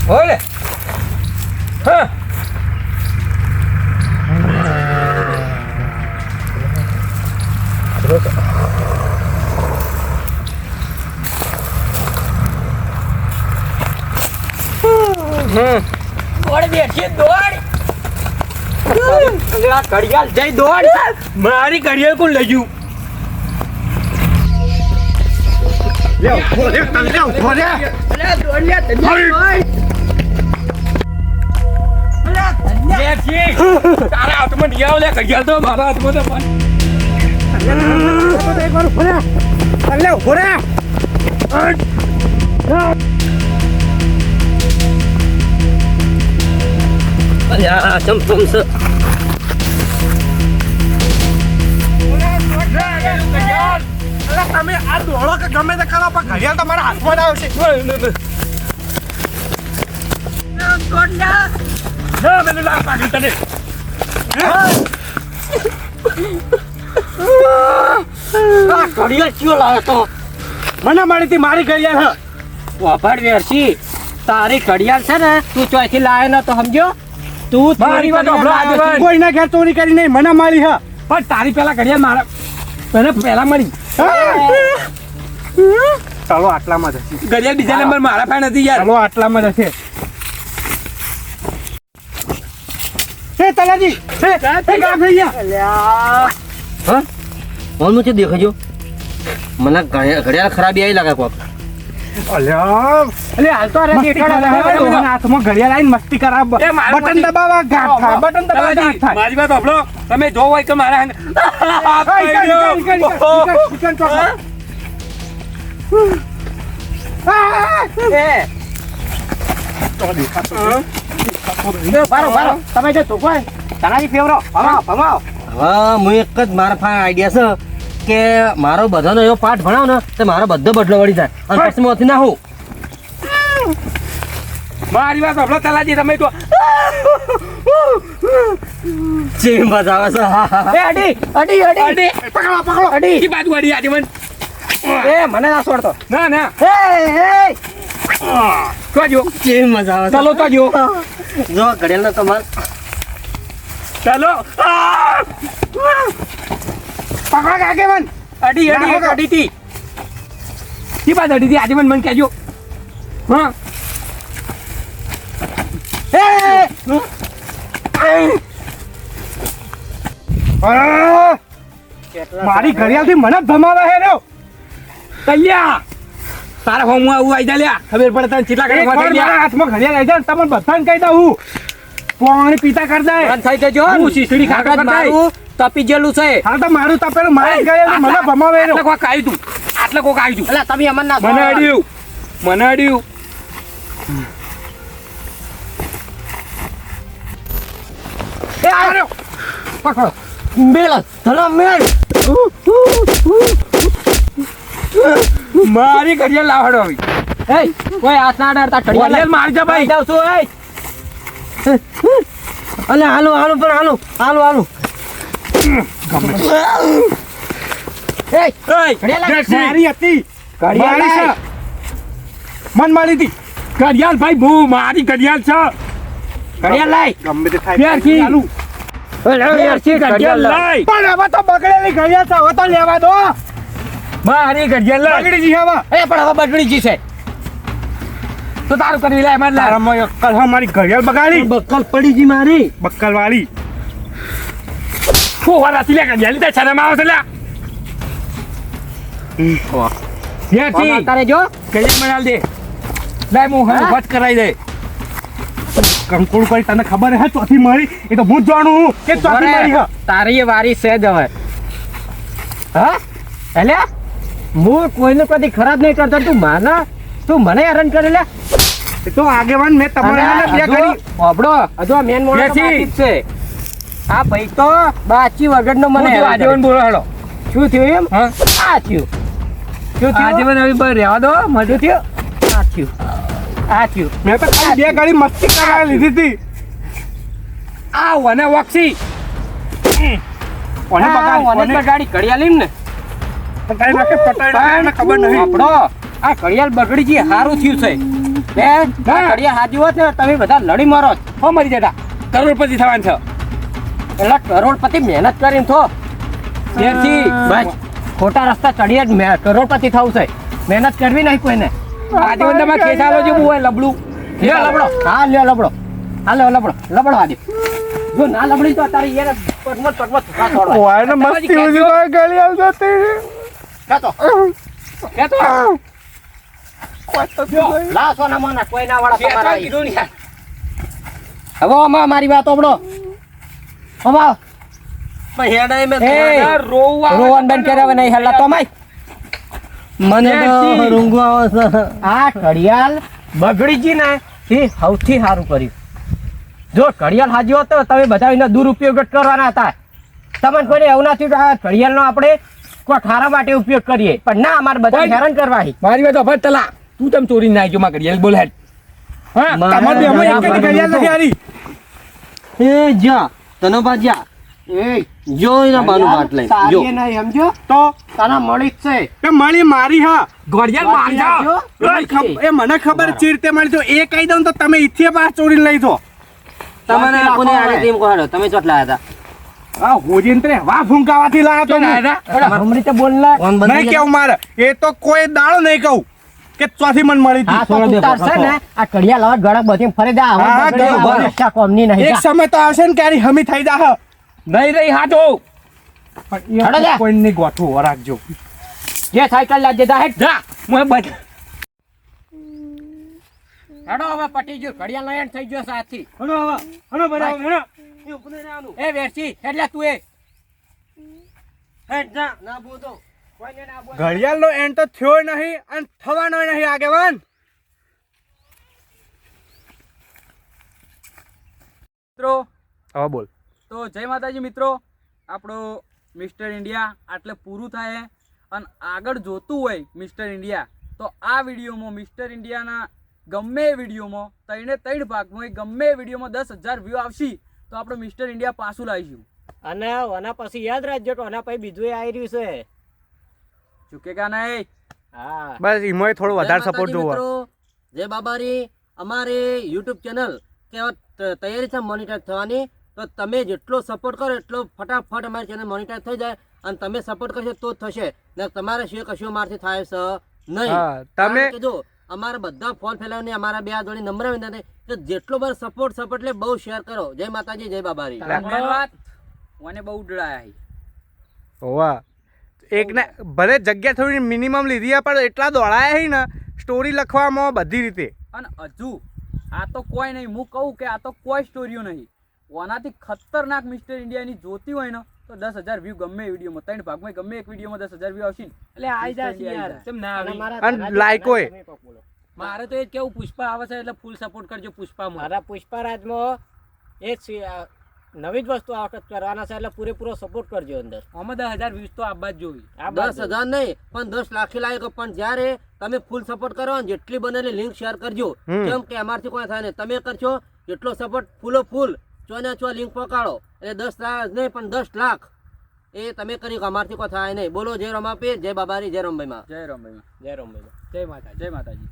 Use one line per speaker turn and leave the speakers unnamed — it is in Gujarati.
ઓલે હા દોડ બેઠી દોડ ઘડિયાળ જઈ દોડ મારી ઘડિયાળ કોણ લઈ ગયું તારા હાથમાં નહીં આવે ઘડિયાળ તો મારા હાથમાં તમે આ દોડો કે ગમે તે કરો પણ ઘડિયાળ તમારા હાથમાં આવશે ઘડિયાળ ચિયો લાવ્યો તો મને મળી હતી મારી ઘડિયાળ વાપડ વેરસી તારી ઘડિયાળ છે ને તું ચોથી લાવ્યો ન તો સમજો તું કોઈના ઘેર ચોરી કરી નહીં મને મારી હા પણ તારી પેલા ઘડિયાળ મારા પહેલા મળી ચાલો આટલામાં જશે ઘડિયાળ બીજા નંબર મારા પાસે નથી યાર ચાલો આટલામાં જશે તલાજી
મુझे देखो મને ઘડિયાળ ખરાબી આવી લાગે કોક
હાલ તો હાથમાં ઘડિયાળ આવીને મસ્તી કરાવ બટન દબાવવા ઘાટ થાય બટન દબાવવા મારી વાત સાંભળો તમે જો હોય કે મારા તમે જે ચોખ્ખો તારાજી ફેવરો ભમાવો
હા હું એક જ મારા પાસે આઈડિયા છે કે મારો બધાનો એવો પાઠ ભણાવ ને તો મારો બધો બદલો વળી જાય અને પછી ના હું
મારી વાત સાંભળો તલાજી તમે તો
જે મજા આવે છે
અડી પકડો અડી કી બાજુ અડી આજે મને મને ના છોડતો ના તો જો
જે મજા આવે
ચાલો તો જો
ઘડિયાળ નો કમાલ
ચાલો પકડો કાકે મન અડી તી કી બાજુ અડી તી આજે મને કહેજો હા મારી ઘડિયાળ થી મને ભમાવે હે રો તૈયા તારા હોમ આવું આવી જા લ્યા ખબર પડે તને કેટલા કડક મારા હાથમાં ઘડિયાળ આવી જાય તમને બધાને કહી દઉં હું પાણી પીતા કર દે થઈ જજો હું શીશડી ખાકા મારું તપી જેલું છે હા તો મારું તપેલું મારી ઘડિયાળ મને ભમાવે રો એટલે કોક આવી તું આટલે કોક આવી તું એટલે તમે અમન ના મને અડ્યું એ આર્યો પકડો
મેળ ધલો મેળ
મારી ઘડિયાળ લાવડો આવી
એ કોઈ હાથ ના ડરતા
ઘડિયાળ મારી જા ભાઈ
જાવ છું અલે હાલો પણ હાલો
એ ઘડિયાળ મારી હતી ઘડિયાળ છે મન મારી હતી ઘડિયાળ ભાઈ બહુ મારી ઘડિયાળ છે ઘડિયાળ લાય ગમે તે થાય ફેરથી ઘડિયાળ લાય પણ હવે તો બગડેલી ઘડિયાળ છે હવે તો લેવા દો મારી ઘડિયાળ લાય બગડી જી હવે પણ હવે બગડી જી છે તો તારું કરી લે માર લા કલ મારી ઘડિયાળ બગાડી
બક્કલ પડી જી મારી
બક્કલ વાળી ફો વાળા થી લે ઘડિયાળ લીધા શરમ આવે છે લે ફેરથી
તારે જો
ઘડિયાળ મનાલ દે લાય હું હવે વચ કરાઈ દે કંકુળ કરી તને ખબર હે ચોથી મારી એ તો હું જ જાણું કે ચોથી મારી હે
તારી એ વારી છે જ હવે હા એટલે હું કોઈને કદી ખરાબ નહીં કરતો તું મને હેરાન કરે લે
તો આગેવાન મેં તમારે બે ઘડી
ઓબડો હજુ મેન મોડ છે આ ભાઈ તો બાચી વગરનો મને
આગેવાન બોલો હેડો
શું થયું એમ
હા
આ થયું શું થયું
આગેવાન હવે પર રહેવા દો મજુ થયો
આ થયું
મેં તો ખાલી બે ગાડી મસ્તી કરાવી લીધી હતી આ વને વક્ષી
ઓને બગાડી ઘડિયાળ લીમ ને
કઈ નાખે પટાઈ ખબર નહીં
આપણો આ ઘડિયાળ બગડી જી હારું થયું છે બે ઘડિયાળ હાજી હોત ને તમે બધા લડી મારો
હો મરી જતા કરોડપતિ થવાનું છે
એટલે કરોડપતિ મહેનત કરીને થો બેથી બસ ખોટા રસ્તા ચડીએ જ કરોડપતિ થવું છે મહેનત કરવી નહીં કોઈને
આજે તમે ખેસાલો જે હું લબડું
લે લબડો હા લે લબડો હા લે લબડો આજે જો ના લબડી તો તારી યાર પટમટ થકા છોડવા
ઓય ને મસ્તી ઉજી માં ગાલી આવતો તે
કાતો
કેતો
લા સોના માના કોઈ ના વાળા
કેતો
તમારા
કીધું ને યાર
હવે અમાર મારી વાત ઓબડો અમાર હેડાઈ મે રોવન બેન કરે હવે નહીં હલ્લા તો માય મને તો રૂંગો આવે છે આ ઘડિયાળ બગડી જી ને એ સૌથી સારું કર્યું જો ઘડિયાળ હાજી હોત તો તમે બધા એનો દુરુપયોગ જ કરવાના હતા તમને કોઈને એવું નથી કે આ ઘડિયાળનો આપણે કોઈ ખારા માટે ઉપયોગ કરીએ પણ ના અમારે બધા હેરાન કરવા
મારી વાત અફર તલા તું તમ ચોરી ના જો માં ઘડિયાળ બોલ હેડ હા તમાર બે અમે એક જ ઘડિયાળ નથી આરી
એ જા તનો બાજા એ જો એના બાનું બાટ લઈ જો નહીં સમજો
તો
તને મળી જ છે
કે મળી મારી હા ઘડિયાળ મારી જા એ મને ખબર છે રીતે મળી તો એ કહી દઉં તો તમે ઈથે પાસ ચોરી લઈ જો
તમને કોને આલે તેમ કોહાડો તમે ચોટલા હતા
હા હોજીંત્રે વાહ ફૂંકાવાથી લાયા તો ના
હમરી તો બોલલા
નહીં કેવું મારે એ તો કોઈ દાડો નહીં કહું કે ચોથી મન મળી
હા તો ઉતારશે ને આ કડિયા લાવા ગળા બધી ફરે જા
હા,
હવે રક્ષા કોમની નહીં
એક સમય તો આવશે ને ક્યારે હમી થઈ જા નહીં રહી હાથો
હેડો જા.
કોઈ નહીં ગોઠવું રાખજો
જે સાયકલ લાજે દા હેડ
જા હું બચ
હેડો હવે પટી ગયો કડિયા લયન થઈ ગયો સાથી
હણો હવે હણો બરાબર હણો
એ વેરસી એટલે તું એ હેડ જા ના બોતો કોઈને ના બોલ
ઘડિયાળનો એન્ડ તો થયો નહીં અને થવાનો નહીં આગેવાન
મિત્રો
હવે બોલ
તો જય માતાજી મિત્રો આપણો મિસ્ટર ઇન્ડિયા આટલે પૂરું થાય અને આગળ જોતું હોય મિસ્ટર ઇન્ડિયા તો આ વિડીયોમાં મિસ્ટર ઇન્ડિયાના ગમે એ વિડીયોમાં ત્રણ ભાગમાં ગમે એ વિડીયોમાં 10,000 વ્યૂ આવશે તો આપણે મિસ્ટર ઇન્ડિયા પાછું લાવીશું
અને આના પછી યાદ રાખજો કે આના પછી બીજું આવી રહ્યું છે
ચૂકેગા નહીં
હા
બસ એમાં થોડો વધારે સપોર્ટ જોવો
જય બાબારી અમારે YouTube ચેનલ કે તૈયારી છે મોનિટાઈઝ થવાની તો તમે જેટલો સપોર્ટ કરો એટલો ફટાફટ અમારી ચેનલ મોનિટાઈઝ થઈ જાય અને તમે સપોર્ટ કરશો તો જ થશે ને તમારે શું કશું અમારથી થાય છે નહીં
તમે
જો અમારા બધા ફોન ફેલાવીને અમારા બે જોડી નંબર વિનંતી કે જેટલો બર સપોર્ટ એટલે બહુ શેર કરો જય માતાજી જય બાબારી
ધન્યવાદ મને બહુ ડળાયા
હોવા એક ને ભલે જગ્યા થોડી મિનિમમ લીધી પણ એટલા દોડાયા હી ને સ્ટોરી લખવામાં બધી રીતે
અને હજુ આ તો કોઈ નહીં હું કહું કે આ તો કોઈ સ્ટોરીઓ નહીં ઓનાથી ખતરનાક મિસ્ટર ઇન્ડિયાની જોતી હોય ને તો 10,000 વ્યૂ ગમે વિડીયોમાં 3 ભાગમાં ગમે એક વિડીયોમાં 10,000 વ્યૂ આવશે એટલે આવી જશે યાર કેમ ના આવી
અને લાઈકો
મારે તો એ કેવું પુષ્પા આવે છે એટલે ફૂલ સપોર્ટ કરજો પુષ્પા
મારા પુષ્પારાજમાં એ જ નવી જ વસ્તુ આ વખત કરવાના છે એટલે પૂરેપૂરો સપોર્ટ કરજો અંદર
આમાં 10,000 વ્યૂઝ તો આબા જ જોવી
10,000 નહીં પણ 10 લાખ લાયક પણ જ્યારે તમે ફૂલ સપોર્ટ કરો ને જેટલી બનેલી લિંક શેર કરજો કેમ કે અમારથી કોઈ થાય નહીં તમે કરશો જેટલો સપોર્ટ ફૂલો ફૂલ ચોને ચો લિંક પકાડો એટલે 10 લાખ નહીં પણ 10 લાખ એ તમે કરી અમારથી કોઈ થાય નહીં બોલો જય રમાપીર જય બાબારી જય રમભાઈમાં
જય રમભાઈમાં
જય રમભાઈમાં
જય માતાજી